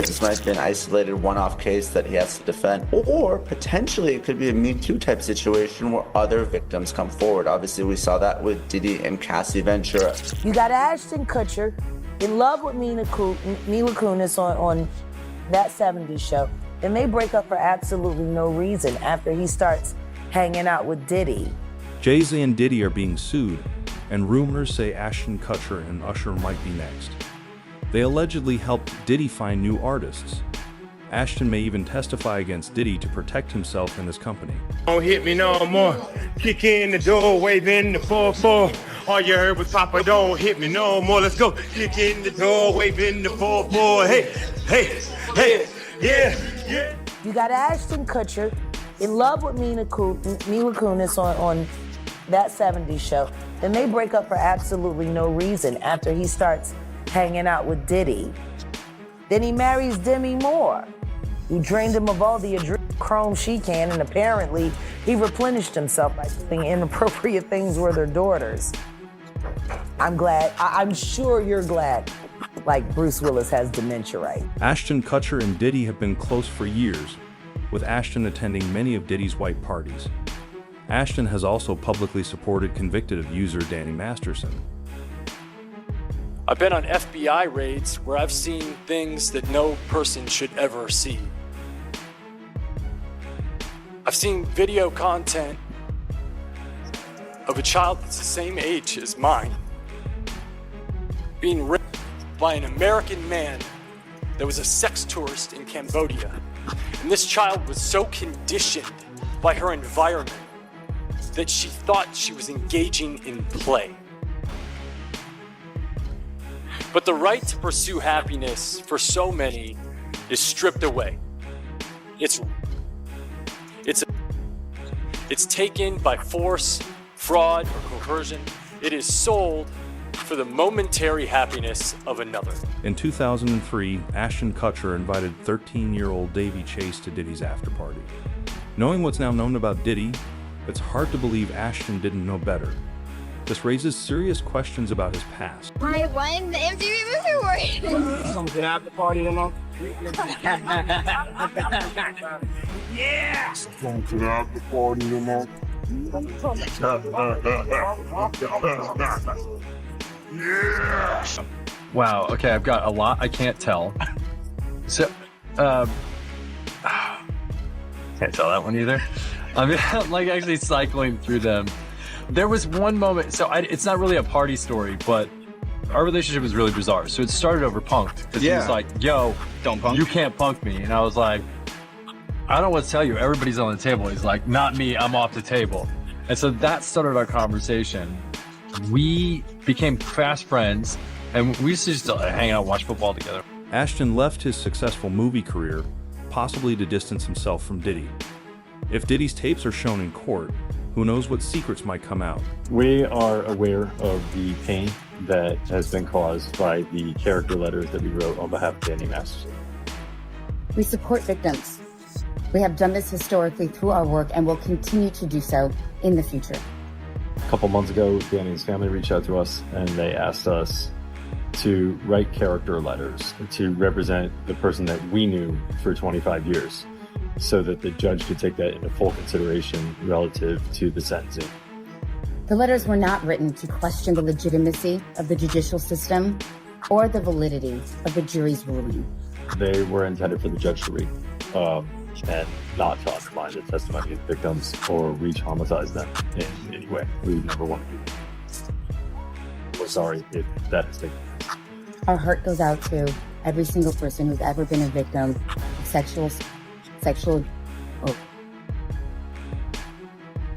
This might be an isolated one-off case that he has to defend, or potentially it could be a Me Too type situation where other victims come forward. Obviously, we saw that with Diddy and Cassie Ventura. You got Ashton Kutcher in love with Mila Kunis on That 70s Show. Then they break up for absolutely no reason after he starts hanging out with Diddy. Jay-Z and Diddy are being sued, and rumors say Ashton Kutcher and Usher might be next. They allegedly helped Diddy find new artists. Ashton may even testify against Diddy to protect himself and his company. Don't hit me no more. Kick in the door, waving the 4-4. All you heard was Papa, don't hit me no more. Let's go. Kick in the door, waving the 4-4. Hey, hey, hey, yeah, yeah. You got Ashton Kutcher in love with Mila Kunis on That 70s Show. Then they break up for absolutely no reason after he starts hanging out with Diddy. Then he marries Demi Moore, who drained him of all the adrenochrome she can, and apparently he replenished himself by doing inappropriate things with her daughters. I'm glad, I'm sure you're glad, like Bruce Willis has dementia, right? Ashton Kutcher and Diddy have been close for years, with Ashton attending many of Diddy's white parties. Ashton has also publicly supported convicted abuser Danny Masterson. I've been on FBI raids where I've seen things that no person should ever see. I've seen video content of a child that's the same age as mine being raped by an American man that was a sex tourist in Cambodia. And this child was so conditioned by her environment that she thought she was engaging in play. But the right to pursue happiness for so many is stripped away. It's taken by force, fraud, or coercion. It is sold for the momentary happiness of another. In 2003, Ashton Kutcher invited 13-year-old Davy Chase to Diddy's after-party. Knowing what's now known about Diddy, it's hard to believe Ashton didn't know better. This raises serious questions about his past. I won the MTV Movie Award. Come to after party tomorrow. Yeah. Come to after party tomorrow. Yeah. Wow, okay, I've got a lot I can't tell. So, can't tell that one either. I mean, I'm like actually cycling through them. There was one moment, so it's not really a party story, but our relationship was really bizarre. So it started over punked, because he was like, yo, don't punk. You can't punk me. And I was like, I don't know what to tell you. Everybody's on the table. He's like, not me, I'm off the table. And so that started our conversation. We became fast friends, and we used to just hang out and watch football together. Ashton left his successful movie career, possibly to distance himself from Diddy. If Diddy's tapes are shown in court, who knows what secrets might come out. We are aware of the pain that has been caused by the character letters that we wrote on behalf of Danny Masterson. We support victims. We have done this historically through our work and will continue to do so in the future. A couple months ago, Danny's family reached out to us and they asked us to write character letters to represent the person that we knew for 25 years so that the judge could take that into full consideration relative to the sentencing. The letters were not written to question the legitimacy of the judicial system or the validity of the jury's ruling. They were intended for the judge to read and not to undermine the testimony of the victims or reach homicides them in any way. We would never want to do that. We're sorry if that is taken. Our heart goes out to every single person who's ever been a victim of sexual.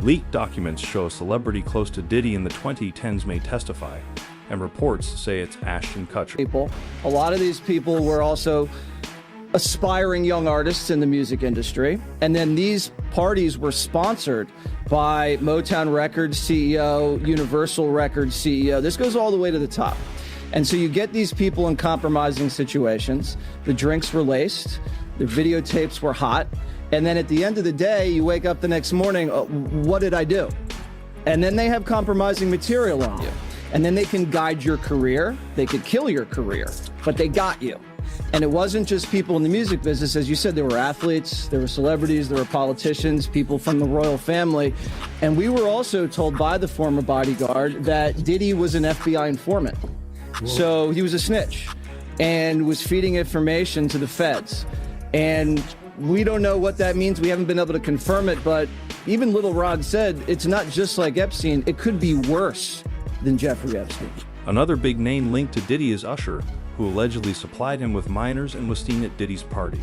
Leaked documents show a celebrity close to Diddy in the 2010s may testify, and reports say it's Ashton Kutcher. A lot of these people were also aspiring young artists in the music industry, and then these parties were sponsored by Motown Records CEO, Universal Records CEO. This goes all the way to the top. And so you get these people in compromising situations. The drinks were laced, the videotapes were hot, and then at the end of the day, you wake up the next morning, what did I do? And then they have compromising material on you. And then they can guide your career, they could kill your career, but they got you. And it wasn't just people in the music business. As you said, there were athletes, there were celebrities, there were politicians, people from the royal family. And we were also told by the former bodyguard that Diddy was an FBI informant. Whoa. So he was a snitch and was feeding information to the feds. And we don't know what that means. We haven't been able to confirm it, but even Little Rod said it's not just like Epstein. It could be worse than Jeffrey Epstein. Another big name linked to Diddy is Usher, who allegedly supplied him with minors and was seen at Diddy's party.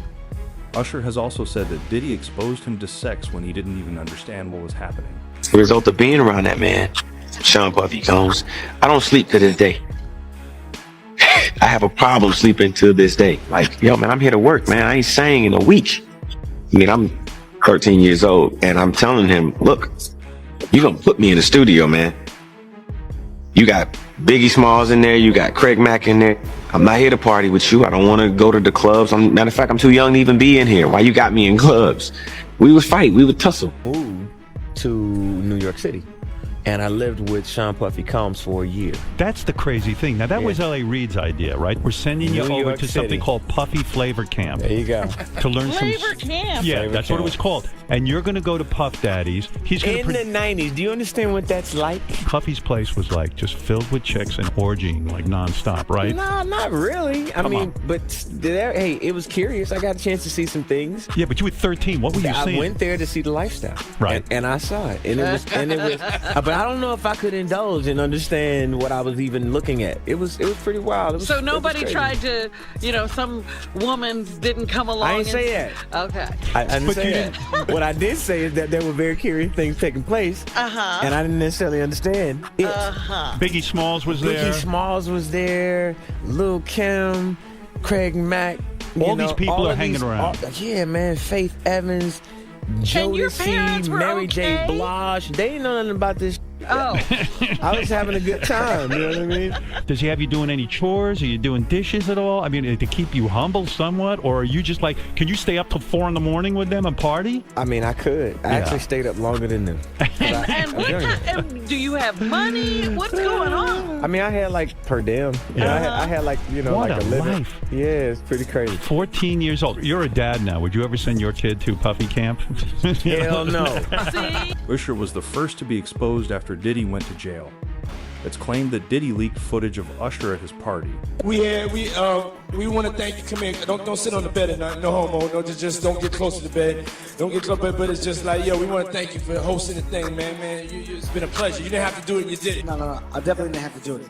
Usher has also said that Diddy exposed him to sex when he didn't even understand what was happening. As a result of being around that man, Sean Puffy Combs, I don't sleep to this day. I have a problem sleeping to this day. Like, yo, man, I'm here to work, man. I ain't sang in a week. I mean, I'm 13 years old, and I'm telling him, look, you gonna put me in the studio, man. You got Biggie Smalls in there. You got Craig Mack in there. I'm not here to party with you. I don't want to go to the clubs. Matter of fact, I'm too young to even be in here. Why you got me in clubs? We would fight. We would tussle. Moved to New York City, and I lived with Sean Puffy Combs for a year. That's the crazy thing. Now, that was L.A. Reid's idea, right? We're sending you over to something called Puffy Flavor Camp. There you go. To learn Flavor Camp. Yeah, Flavor that's Camp. what it was called. And you're going to go to Puff Daddy's. He's going In the 90s, do you understand what that's like? Puffy's place was like just filled with chicks and orgying like nonstop, right? No, not really. I mean, but hey, it was curious. I got a chance to see some things. Yeah, but you were 13. What were you seeing? I went there to see the lifestyle, right? And I saw it, and it was, but I don't know if I could indulge and understand what I was even looking at. It was pretty wild. So nobody tried to, some woman didn't come along. I didn't say that. Okay. I didn't say that. What I did say is that there were very curious things taking place, and I didn't necessarily understand it. Biggie Smalls was there. Biggie Smalls was there. Lil' Kim, Craig Mack. All these people are hanging around. Yeah, man. Faith Evans, Jodeci, Mary J. Blige. They didn't know nothing about this. Oh. I was having a good time, you know what I mean? Does he have you doing any chores? Are you doing dishes at all? I mean, to keep you humble somewhat? Or are you just like, can you stay up till 4 a.m. with them and party? I mean, I could. I actually stayed up longer than them. And do you have money? What's going on? I mean, I had like per diem. I had like, what like a living. Life. Yeah, it's pretty crazy. 14 years old. You're a dad now. Would you ever send your kid to Puffy Camp? Hell no. Usher was the first to be exposed after Diddy went to jail. It's claimed that Diddy leaked footage of Usher at his party. We want to thank you. Come here. Don't sit on the bed at night. No homo. No, just don't get close to the bed. Don't get close. But it's just like, we want to thank you for hosting the thing, man. It's been a pleasure. You didn't have to do it. You did it. No. I definitely didn't have to do it.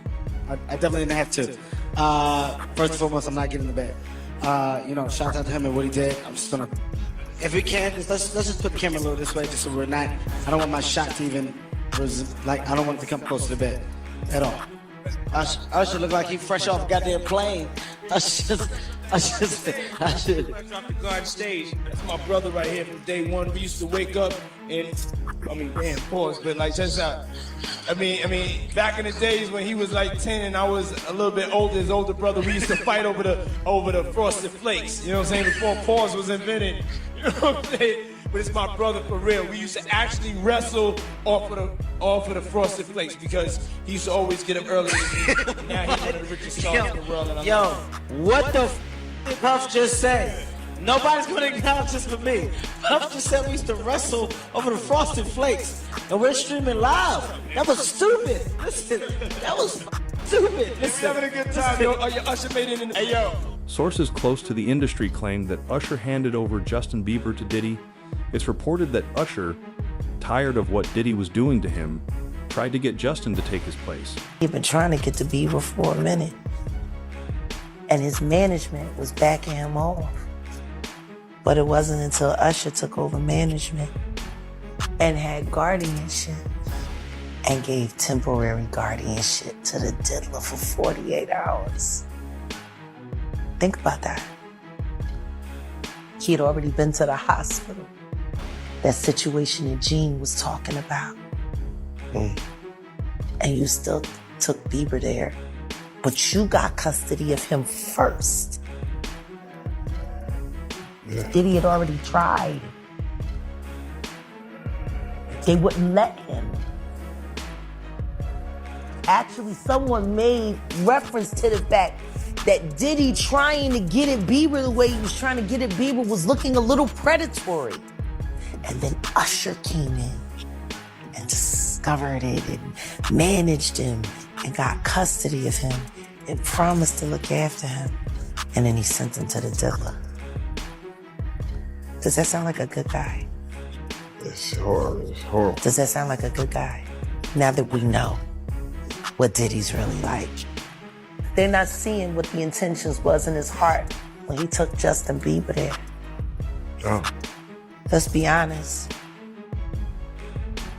I definitely didn't have to. First and foremost, I'm not getting in the bed. Shout out to him and what he did. I'm just gonna, if we can, let's just put the camera a little this way, just so we're not. I don't want my shot to even. I don't want it to come close to the bed at all. I should look like he fresh off a goddamn plane. I should. Fresh off the guard stage. That's my brother right here from day one. We used to wake up and, pause, but like just back in the days when he was like 10 and I was a little bit older, his older brother, we used to fight over the Frosted Flakes. You know what I'm saying? Before pause was invented. You know what I'm saying? But it's my brother for real. We used to actually wrestle off of the Frosted Flakes because he used to always get up early. Now he's one of the richest stars in the world. What the did Puff just say? Nobody's going to acknowledge this but me. Puff just said we used to wrestle over the Frosted Flakes, and we're streaming live. That was stupid. Listen, that was stupid. Listen, having a good time, yo. Usher made it in the... Hey, yo. Sources close to the industry claim that Usher handed over Justin Bieber to Diddy. It's reported that Usher, tired of what Diddy was doing to him, tried to get Justin to take his place. He'd been trying to get to Bieber for a minute, and his management was backing him off. But it wasn't until Usher took over management and had guardianship and gave temporary guardianship to the diddler for 48 hours. Think about that. He'd already been to the hospital. That situation that Gene was talking about. And you still took Bieber there, but you got custody of him first. Diddy had already tried. They wouldn't let him. Actually, someone made reference to the fact that Diddy trying to get at Bieber the way he was trying to get at Bieber was looking a little predatory. And then Usher came in and discovered it and managed him and got custody of him and promised to look after him. And then he sent him to the dealer. Does that sound like a good guy? It's horrible. Does that sound like a good guy? Now that we know what Diddy's really like. They're not seeing what the intentions was in his heart when he took Justin Bieber there. Oh. Let's be honest.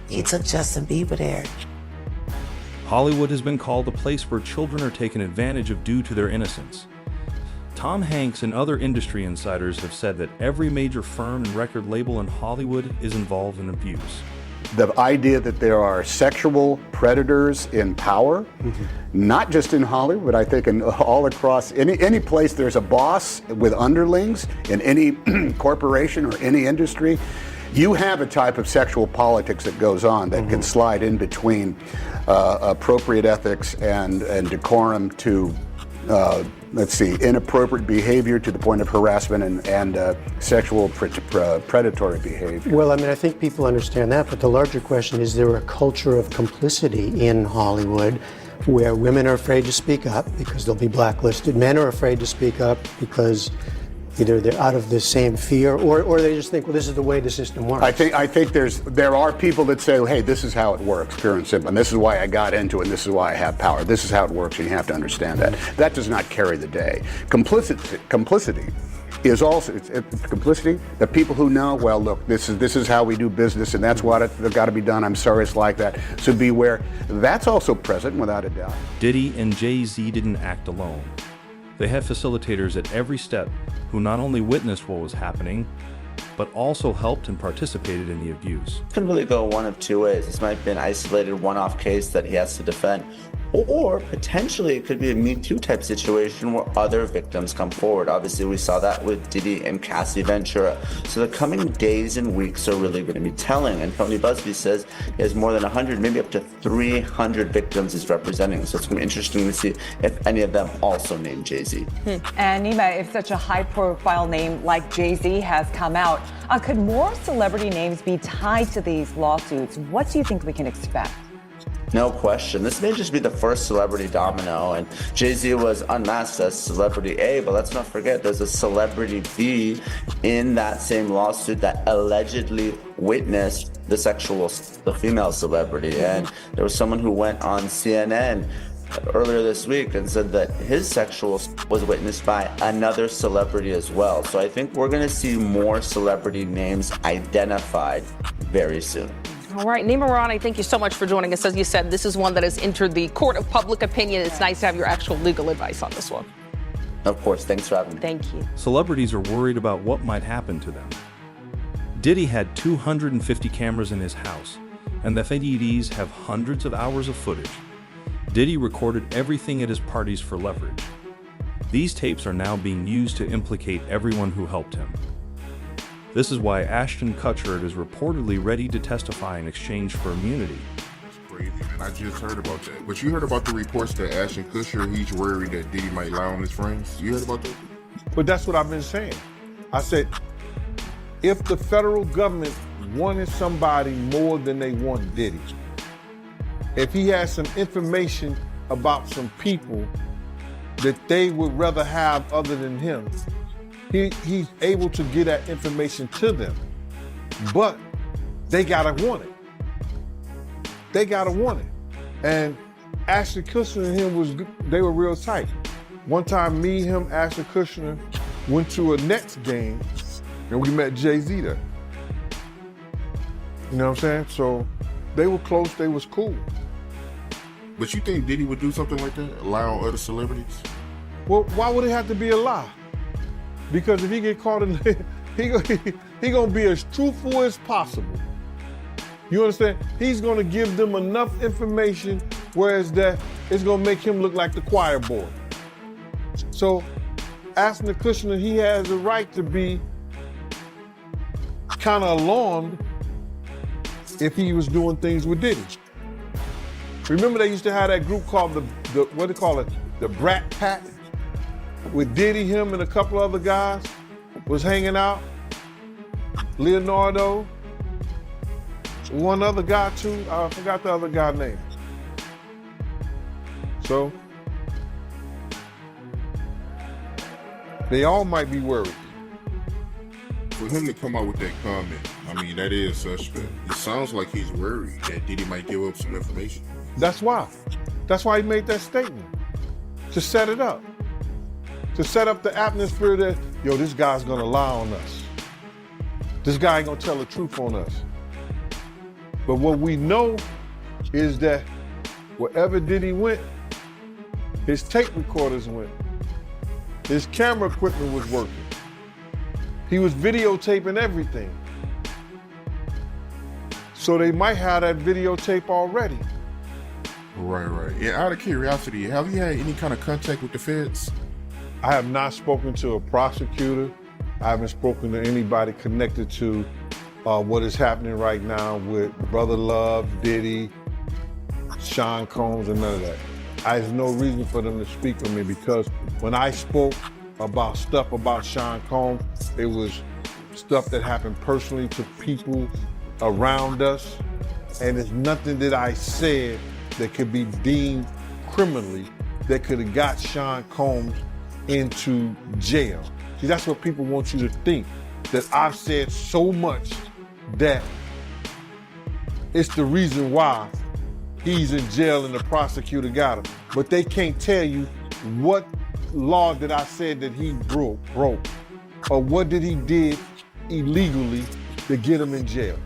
He took Justin Bieber there. Hollywood has been called a place where children are taken advantage of due to their innocence. Tom Hanks and other industry insiders have said that every major firm and record label in Hollywood is involved in abuse. The idea that there are sexual predators in power, not just in Hollywood, but I think in all across any place there's a boss with underlings in any corporation or any industry, you have a type of sexual politics that goes on that can slide in between appropriate ethics and decorum to inappropriate behavior to the point of harassment and sexual predatory behavior. Well, I mean, I think people understand that, but the larger question is there a culture of complicity in Hollywood where women are afraid to speak up because they'll be blacklisted, men are afraid to speak up because either they're out of the same fear or they just think, well, this is the way the system works. I think there are people that say, hey, this is how it works, pure and simple, and this is why I got into it, and this is why I have power. This is how it works, and you have to understand that. That does not carry the day. Complicity is also complicity. The people who know, well, look, this is how we do business, and that's what it's got to be done. I'm sorry, it's like that. So beware. That's also present, without a doubt. Diddy and Jay-Z didn't act alone. They had facilitators at every step who not only witnessed what was happening, but also helped and participated in the abuse. Could really go one of two ways. This might be an isolated one-off case that he has to defend, or potentially it could be a Me Too type situation where other victims come forward. Obviously, we saw that with Diddy and Cassie Ventura. So the coming days and weeks are really going to be telling. And Tony Busby says he has more than 100, maybe up to 300 victims he's representing. So it's going to be interesting to see if any of them also name Jay-Z. And Nima, if such a high-profile name like Jay-Z has come out, could more celebrity names be tied to these lawsuits? What do you think we can expect? No question. This may just be the first celebrity domino, and Jay-Z was unmasked as celebrity A, but let's not forget there's a celebrity B in that same lawsuit that allegedly witnessed the female celebrity. And there was someone who went on CNN earlier this week and said that his sexual was witnessed by another celebrity as well. So I think we're going to see more celebrity names identified very soon. All right, Nima Rani, thank you so much for joining us. As you said, this is one that has entered the court of public opinion. It's nice to have your actual legal advice on this one. Of course, thanks for having me. Thank you. Celebrities are worried about what might happen to them. Diddy had 250 cameras in his house, and the FADDs have hundreds of hours of footage. Diddy recorded everything at his parties for leverage. These tapes are now being used to implicate everyone who helped him. This is why Ashton Kutcher is reportedly ready to testify in exchange for immunity. That's crazy, man. I just heard about that. But you heard about the reports that Ashton Kutcher, he's worried that Diddy might lie on his friends? You heard about that? But that's what I've been saying. I said, if the federal government wanted somebody more than they want Diddy, if he has some information about some people that they would rather have other than him, he's able to get that information to them, but they gotta want it. They gotta want it. And Ashton Kutcher and him they were real tight. One time, me, him, Ashton Kutcher went to a Nets game, and we met Jay-Z there. You know what I'm saying? So they were close. They was cool. But you think Diddy would do something like that, lie on other celebrities? Well, why would it have to be a lie? Because if he get caught in, he gonna be as truthful as possible. You understand? He's gonna give them enough information, whereas that it's gonna make him look like the choir boy. So, Ashton Kutcher, he has a right to be kind of alarmed if he was doing things with Diddy. Remember they used to have that group called the what do they call it? The Brat Pack? with Diddy, him, and a couple other guys was hanging out. Leonardo, one other guy too. I forgot the other guy's name. So they all might be worried. For him to come out with that comment, I mean, that is suspect. It sounds like he's worried that Diddy might give up some information. That's why. That's why he made that statement. To set it up. To set up the atmosphere that, yo, this guy's gonna lie on us. This guy ain't gonna tell the truth on us. But what we know is that wherever Diddy went, his tape recorders went. His camera equipment was working. He was videotaping everything. So they might have that videotape already. Right. Yeah, out of curiosity, have you had any kind of contact with the feds? I have not spoken to a prosecutor. I haven't spoken to anybody connected to what is happening right now with Brother Love, Diddy, Sean Combs, and none of that. There's no reason for them to speak with me because when I spoke about stuff about Sean Combs, it was stuff that happened personally to people around us, and there's nothing that I said that could be deemed criminally that could have got Sean Combs into jail. See, that's what people want you to think, that I've said so much that it's the reason why he's in jail and the prosecutor got him. But they can't tell you what law that I said that he broke, or what did he did illegally to get him in jail.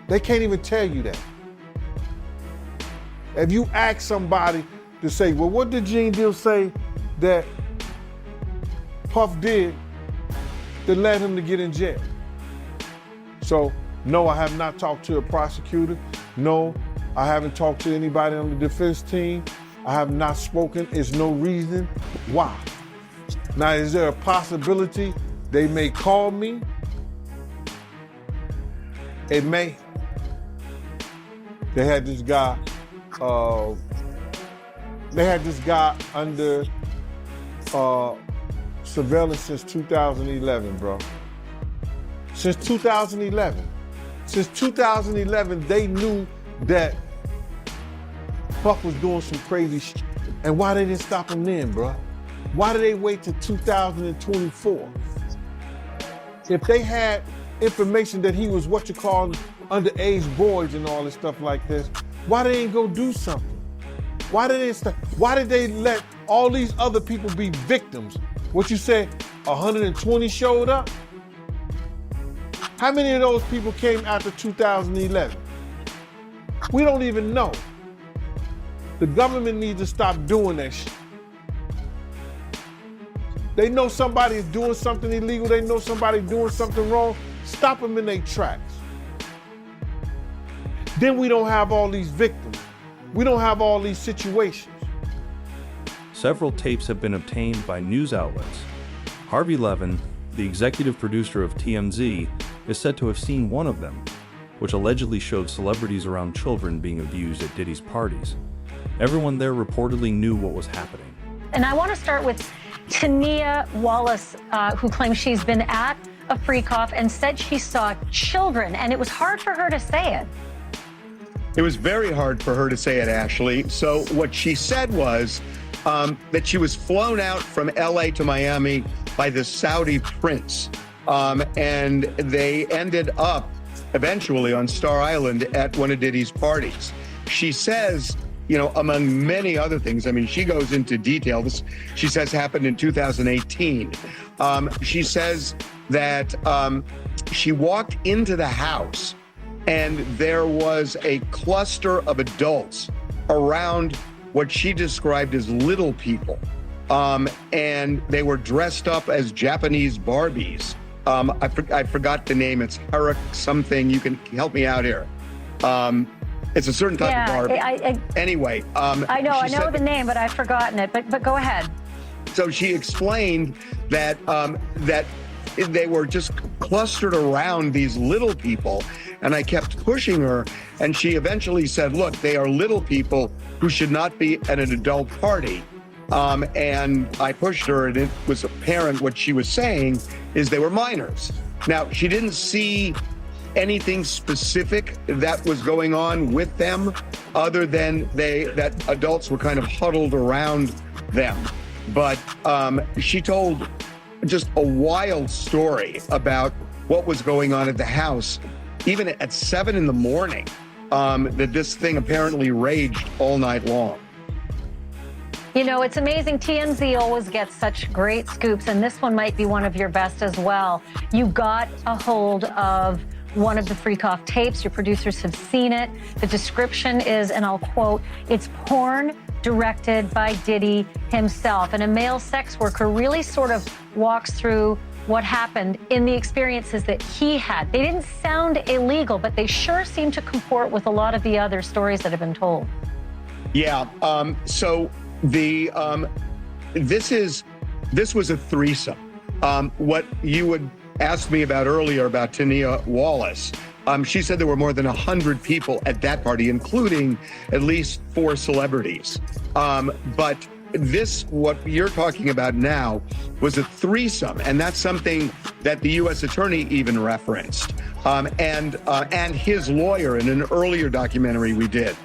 They can't even tell you that. If you ask somebody to say, well, what did Gene Deal say that Puff did that led him to get in jail? So, no, I have not talked to a prosecutor. No, I haven't talked to anybody on the defense team. I have not spoken. It's no reason why. Now, is there a possibility they may call me? It may. They had this guy under surveillance since 2011, bro. Since 2011. Since 2011, they knew that Puff was doing some crazy shit. And why they didn't stop him then, bro? Why did they wait till 2024? If they had information that he was what you call underage boys and all this stuff like this, why they ain't go do something? Why did they let all these other people be victims? What you said, 120 showed up? How many of those people came after 2011? We don't even know. The government needs to stop doing that shit. They know somebody is doing something illegal, they know somebody doing something wrong, stop them in their tracks. Then we don't have all these victims. We don't have all these situations. Several tapes have been obtained by news outlets. Harvey Levin, the executive producer of TMZ, is said to have seen one of them, which allegedly showed celebrities around children being abused at Diddy's parties. Everyone there reportedly knew what was happening. And I want to start with Tania Wallace, who claims she's been at a freak-off and said she saw children, and it was hard for her to say it. It was very hard for her to say it, Ashley. So what she said was that she was flown out from LA to Miami by the Saudi prince. And they ended up eventually on Star Island at one of Diddy's parties. She says, you know, among many other things, I mean, she goes into detail. This, she says, happened in 2018. She says that she walked into the house and there was a cluster of adults around what she described as little people. And they were dressed up as Japanese Barbies. I forgot the name. It's Herrick something. You can help me out here. It's a certain type of Barbie. Anyway. I know the name, but I've forgotten it. But go ahead. So she explained that that they were just clustered around these little people, and I kept pushing her, and she eventually said, look, they are little people who should not be at an adult party. And I pushed her, and it was apparent what she was saying is they were minors. Now, she didn't see anything specific that was going on with them other than that adults were kind of huddled around them. But she told just a wild story about what was going on at the house, even at 7 a.m, that this thing apparently raged all night long. You know, it's amazing. TMZ always gets such great scoops, and this one might be one of your best as well. You got a hold of one of the Freakoff tapes. Your producers have seen it. The description is, and I'll quote, "It's porn directed by Diddy himself." And a male sex worker really sort of walks through what happened in the experiences that he had. They didn't sound illegal, but they sure seem to comport with a lot of the other stories that have been told. Yeah. So this was a threesome. What you would ask me about earlier about Tania Wallace, she said there were more than 100 people at that party, including at least 4 celebrities. But this, what you're talking about now, was a threesome, and that's something that the U.S. attorney even referenced. And his lawyer in an earlier documentary we did,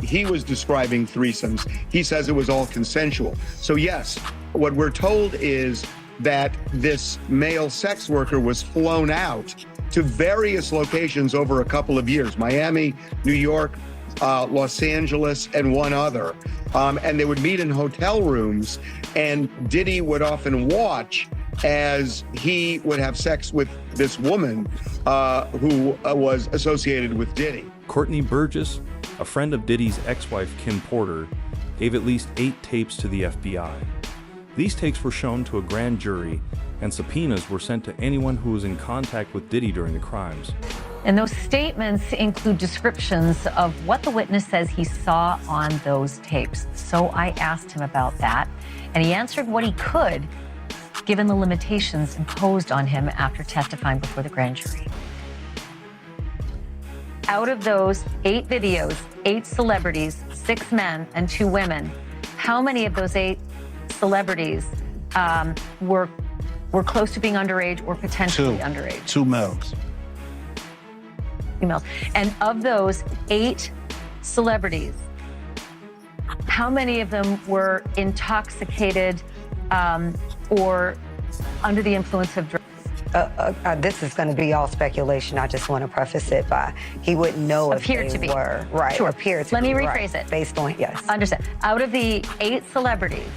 he was describing threesomes. He says it was all consensual. So yes, what we're told is that this male sex worker was flown out to various locations over a couple of years, Miami, New York, Los Angeles, and one other. And they would meet in hotel rooms, and Diddy would often watch as he would have sex with this woman who was associated with Diddy. Courtney Burgess, a friend of Diddy's ex-wife Kim Porter, gave at least 8 tapes to the FBI. These tapes were shown to a grand jury, and subpoenas were sent to anyone who was in contact with Diddy during the crimes. And those statements include descriptions of what the witness says he saw on those tapes. So I asked him about that, and he answered what he could, given the limitations imposed on him after testifying before the grand jury. Out of those 8 videos, 8 celebrities, 6 men and 2 women, how many of those 8 celebrities were close to being underage or potentially underage? 2 males. Females. And of those 8 celebrities, how many of them were intoxicated or under the influence of drugs? This is going to be all speculation. I just want to preface it by he wouldn't know if they were. Right. Sure. Appear to Let be, me rephrase right. it. Based on, yes. Understand. Out of the 8 celebrities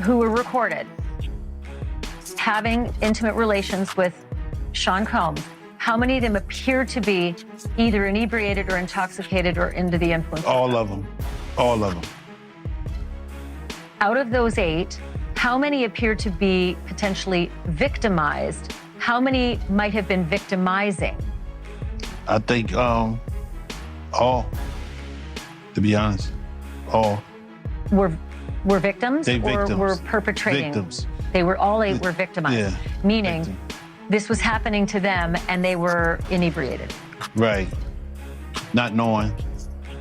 who were recorded having intimate relations with Sean Combs, how many of them appear to be either inebriated or intoxicated or under the influence? All of them. All of them. Out of those 8, how many appear to be potentially victimized? How many might have been victimizing? I think all, to be honest, all. Were victims They or victims. were perpetrating? Victims. They were all 8 were victimized. Yeah. Meaning this was happening to them and they were inebriated. Right. Not knowing,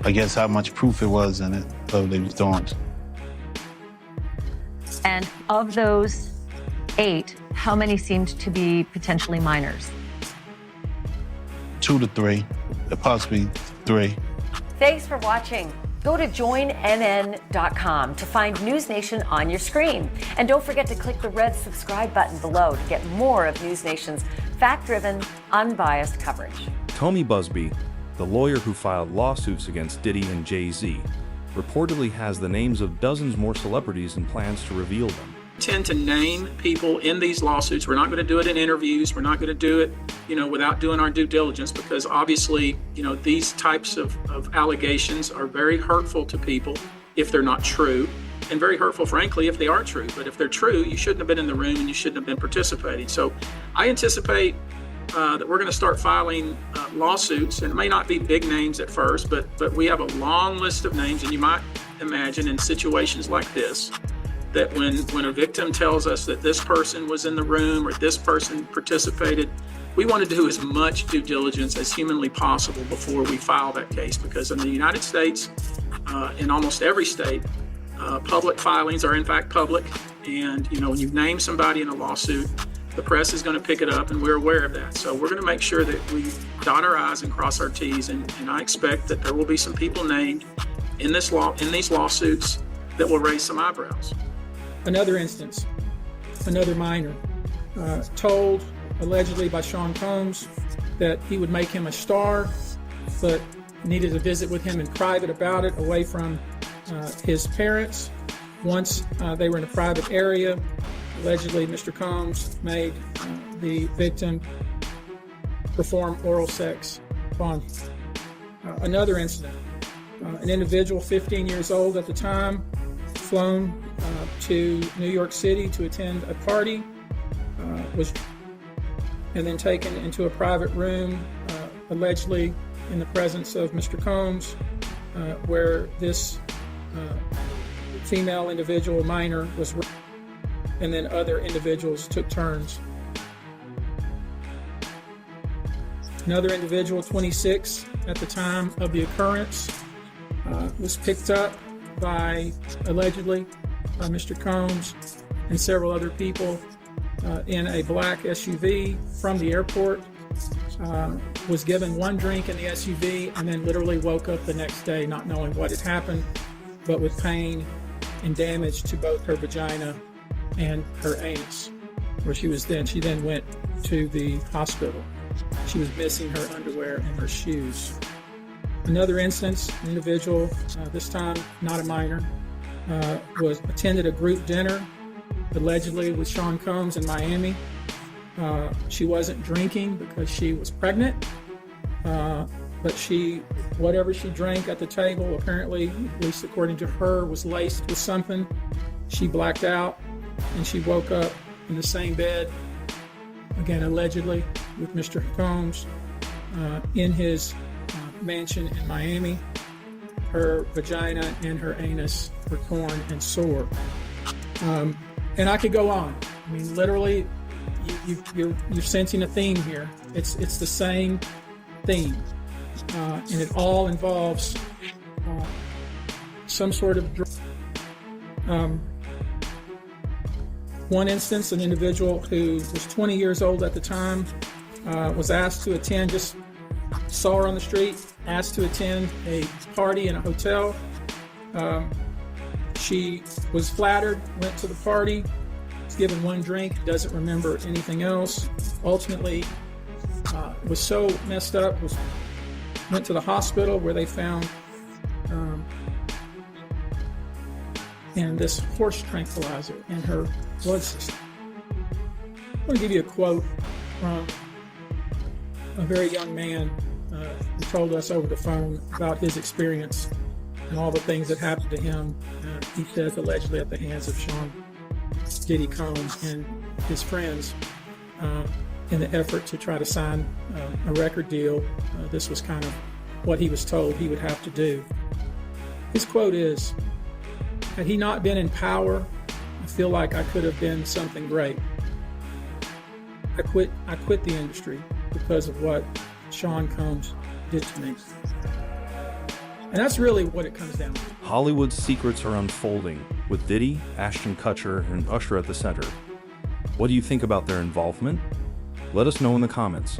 I guess, how much proof it was in it, so they was doing it. And of those 8, how many seemed to be potentially minors? 2 to 3, possibly 3. Thanks for watching. Go to joinnn.com to find News Nation on your screen. And don't forget to click the red subscribe button below to get more of News Nation's fact-driven, unbiased coverage. Tommy Busby, the lawyer who filed lawsuits against Diddy and Jay-Z, reportedly has the names of dozens more celebrities and plans to reveal them. Tend to name people in these lawsuits. We're not going to do it in interviews. We're not going to do it, without doing our due diligence, because obviously, these types of allegations are very hurtful to people if they're not true, and very hurtful, frankly, if they are true. But if they're true, you shouldn't have been in the room and you shouldn't have been participating. So I anticipate that we're going to start filing lawsuits, and it may not be big names at first, but we have a long list of names, and you might imagine in situations like this, that when a victim tells us that this person was in the room or this person participated, we want to do as much due diligence as humanly possible before we file that case, because in the United States, in almost every state, public filings are in fact public. And, when you name somebody in a lawsuit, the press is going to pick it up, and we're aware of that. So we're going to make sure that we dot our I's and cross our T's. And I expect that there will be some people named in these lawsuits that will raise some eyebrows. Another instance, another minor, told allegedly by Sean Combs that he would make him a star, but needed to visit with him in private about it, away from his parents. Once they were in a private area, allegedly Mr. Combs made the victim perform oral sex upon him. Another incident, an individual 15 years old at the time, flown to New York City to attend a party, and then taken into a private room, allegedly in the presence of Mr. Combs, where this female individual, minor, was raped, and then other individuals took turns. Another individual, 26 at the time of the occurrence, was picked up allegedly by Mr. Combs and several other people in a black SUV from the airport, was given one drink in the SUV, and then literally woke up the next day not knowing what had happened, but with pain and damage to both her vagina and her anus, where she then went to the hospital. She was missing her underwear and her shoes. Another instance, an individual, this time not a minor, attended a group dinner, allegedly with Sean Combs in Miami. She wasn't drinking because she was pregnant, but whatever she drank at the table, apparently, at least according to her, was laced with something. She blacked out, and she woke up in the same bed, again allegedly, with Mr. Combs in his mansion in Miami. Her vagina and her anus were torn and sore. And I could go on. I mean, literally, you're sensing a theme here. It's the same theme, and it all involves some sort of drug. One instance, an individual who was 20 years old at the time was asked to attend, just saw her on the street, asked to attend a party in a hotel. She was flattered, went to the party, was given one drink, doesn't remember anything else. Ultimately, was so messed up, went to the hospital where they found and this horse tranquilizer in her blood system. I'm going to give you a quote from a very young man who told us over the phone about his experience and all the things that happened to him, he says, allegedly at the hands of Sean Diddy Combs and his friends in the effort to try to sign a record deal. This was kind of what he was told he would have to do. His quote is, "Had he not been in power, I feel like I could have been something great. I quit the industry because of what Sean Combs did to me." And that's really what it comes down to. Hollywood's secrets are unfolding, with Diddy, Ashton Kutcher, and Usher at the center. What do you think about their involvement? Let us know in the comments.